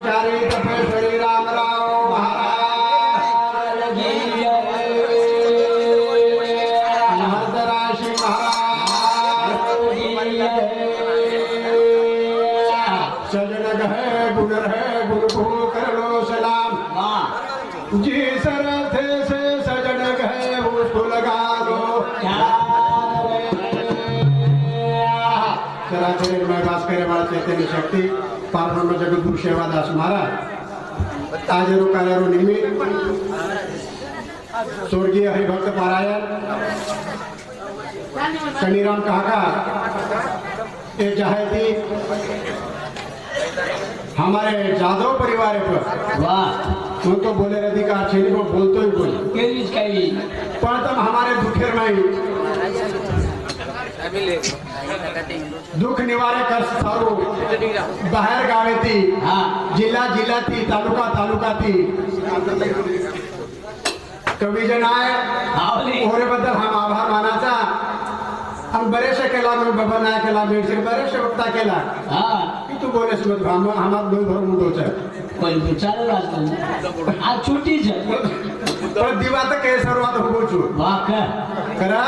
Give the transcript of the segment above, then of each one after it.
श्री रामराव महाराज की जय। महर्षि महाराज की जय। सजन है गुण है गुरु को कर लो सलाम। जी सरथे से सजन है उसको लगा दो। चराचर में वास करे वाला चैतन्य शक्ति पारब्रह्म जगद्गुरु सेवादास महाराज ताजरो कालारो निमित्त स्वर्गीय हरिभक्त पारायण शनिराम काका ये चाहे थी हमारे जादव परिवार पर वाह तो बोले अधिकार छे को बोलतो ही बोले पण तम हमारे दुखेर में दुख निवारे कर सारू बाहेर गावेती जिल्हा जिल्ह्याती तालुका तालुकाती कवी जन आहे बद्दल हम आभार मानाचा हम बरेचसे केला मी बाबा नाही केला बेडसे बरेचसे वक्ता केला की तू बोलेस मत हमार दोन भर मुदोच पण विचार आज छुट्टी पण दिवा तर के सर्वात होचू वाह करा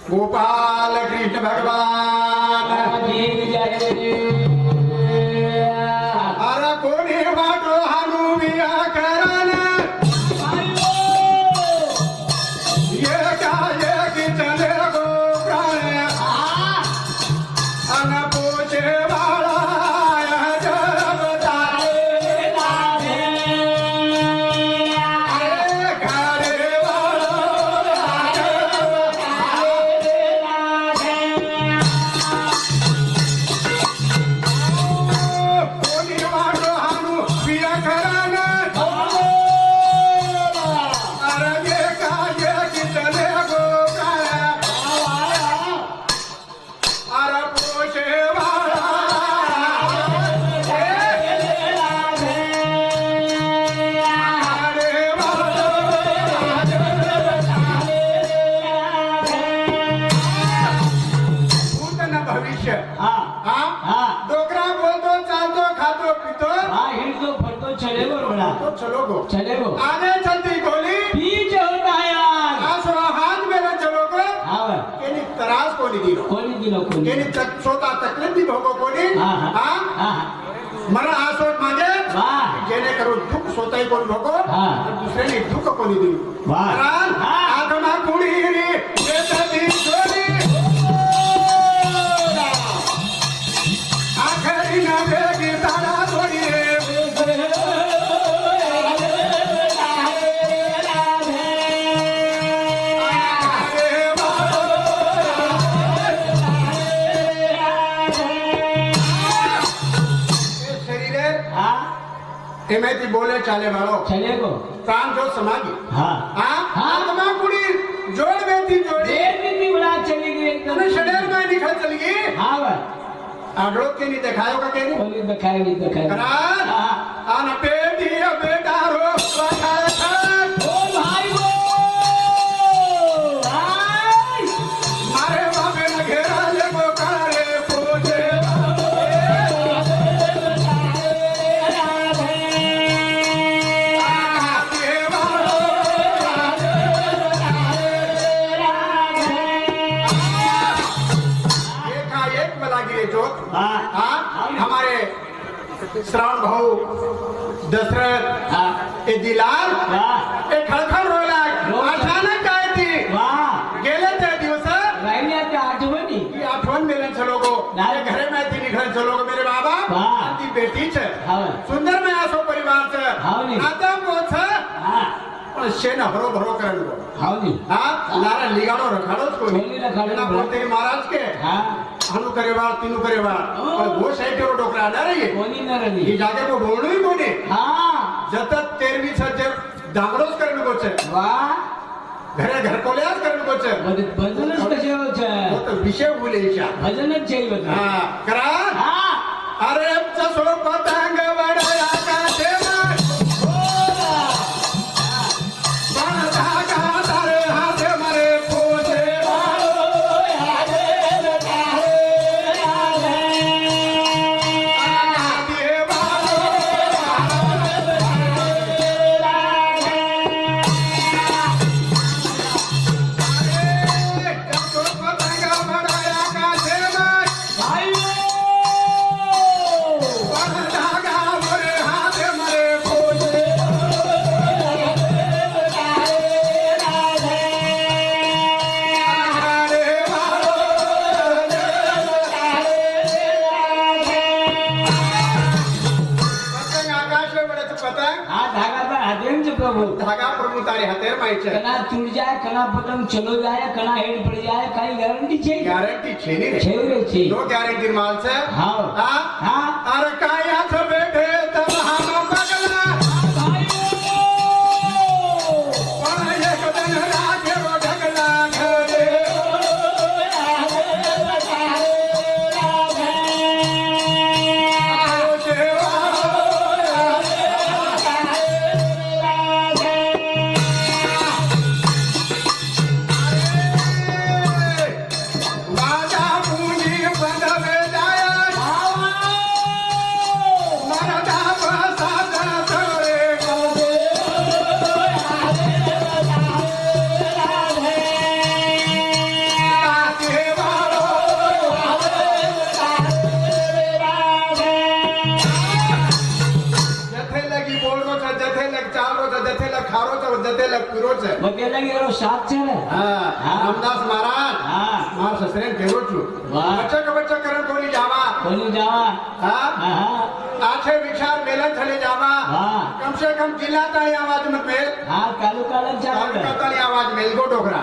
गोपाल कृष्ण भगवान की जय। अरे कोणी वाटो हनुमिया करन ये काय की चले गो प्राण अन पूछे वाला चलेगो आगे चलती गोली पीछे होता यार आसरा हाथ में चलोगे हां केनी तरास कोनी दिलो केनी तक छोटा तकलीफ दी भोगो कोनी हां मरा आसोट मागे वाह जेने करू दुख सोताई कोनी भोगो दुसरे ने दुख कोनी दी वाह आगमा कुड़ी रे ये तदी छोरी आखरी ना बेगी तारा छोरी रे एमेती बोले चाले वालो चलेगो प्राण जो समागी हां तमा कुड़ी जोड़ बेती जोड़ी एक भी बड़ा चली गई एकदम शडेर में निकल चली गई हां आगड़ो के नहीं दिखायो का के नहीं दिखाया करा आन बेटी बेटा रो ओ भाई वो मारे बाबे न घेरा ले को करे पूछे हमारे श्रावण भाऊ दशरथ ए दिलाल ए खळखळ रोला अचानक काय ती गेले ते दिवस राहिल्या आठवणी की आठवण मेरे चलोगो नारे घरे में थी निकल चलोगो मेरे बाबा ती बेटी छ सुंदर में आसो परिवार छ आता पोछ पण शेन हरो भरो करन गो हावनी नारा लिगाड़ो रखाड़ो कोनी रखाड़ो बोलते महाराज के हनु करेवा तीनू करेवा और वो साइड रो डोकरा ना रही कोनी ना रही ये जागे को बोलणो ही कोनी जतत 13वी सज्जर दांगडोस करन गो छे वाह घरे घर कोल्यास करन गो छे भजनच कशे हो छे वो तो विषय बोलेशा भजनच छे करा अरे चसो पतंग वडया का देवा प्रभु धागा प्रभु तारे हतेर माहिती है कना टूट जाए कना पतंग चलो जाए कना हेड पड़ जाए काही गॅरंटी छे गॅरंटी छे नी रे छे रे छे नो गॅरंटी माल से हां हां हां अरे काय हाथ बैठे तब हम पगला पण एक दिन रात रो ढगला घरे बगे लगी रो साथ छे रे रामदास महाराज मार ससरे केरो छु बच्चा करण कोनी जावा आछे विचार मेलन थले जावा कम से कम जिल्हा ताळी आवाज मत मेल कालू कालन तालुका ताळी आवाज मेल गो डोकरा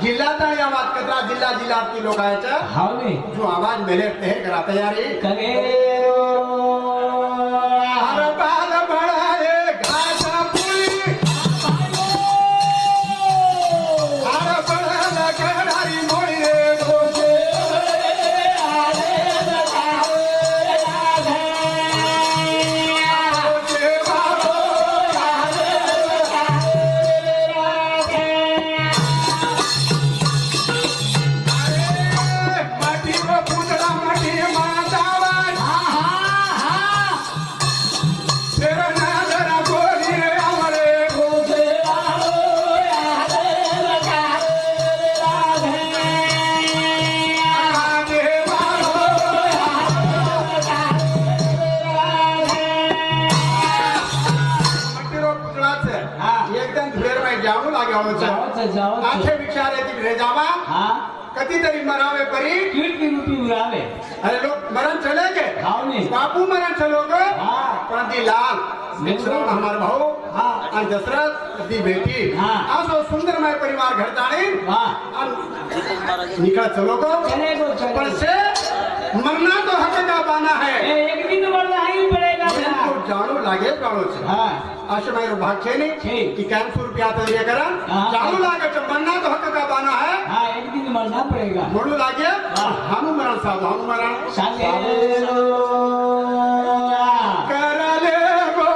जिल्हा ताळी आवाज कतरा जिल्हा की लोक आयचा हाव ने जो आवाज मेले ते करा तयारी करे हर बाल बळाए घास फुली हर बळाला करारी मोळी रे गोसे आखे विचार येतील रे जावा कधीतरी मरावे परी कीर्ती रूपी उरावे अरे लोग मरण चले के हाव ने बापू मरण चलो गो पण ती लाल मिश्रण हमार भाऊ आणि दशरथ ती बेटी असो सुंदरमय परिवार घर जाणे निकल चलो गो चले गो पण से मरना तो हक का बाना है एक दिन मरना ही पड़ेगा तो जानो लागे जानो छे अशे मारो भाग छे नहीं कि 500 रुपया तो ये करा जानो लागे तो मरना तो हक का बाना है एक दिन मरना पड़ेगा मोड़ू लागे हम मरण साधु हम मरण कर ले गो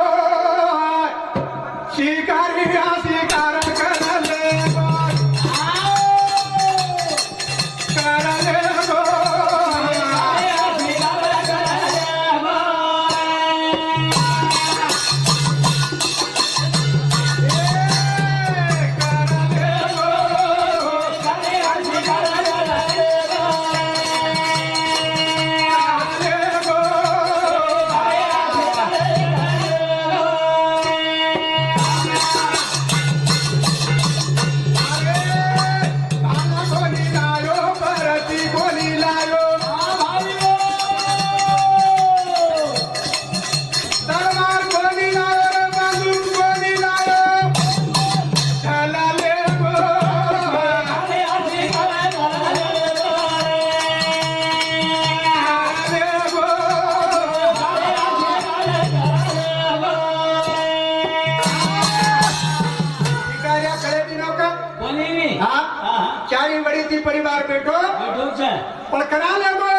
शिकारी शिकार कर ले गो कर ले गो परिवार बैठो पण करा लेगो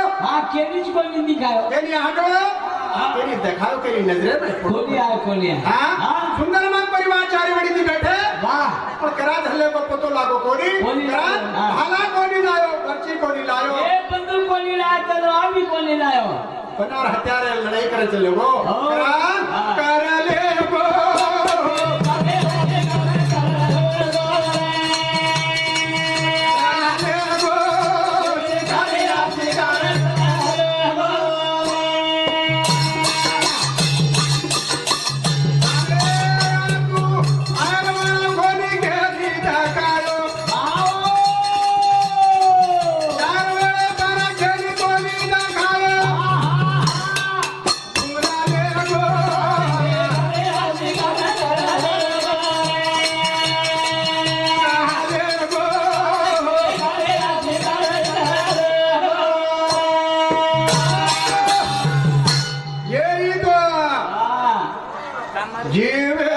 केनी को निंदी खायो केनी हटो केनी देखायो केनी नजरे में खोली हां सुंदरमय परिवार चारी बड़ी थी बैठे वाह पण करा धले को पतो लागो कोनी करा भाला कोनी लायो बच्ची कोनी लायो ए बंदूक कोनी लायो तलवार भी कोनी लायो बनार हथियार लड़ाई करे चले वो करा कर लेगो जीव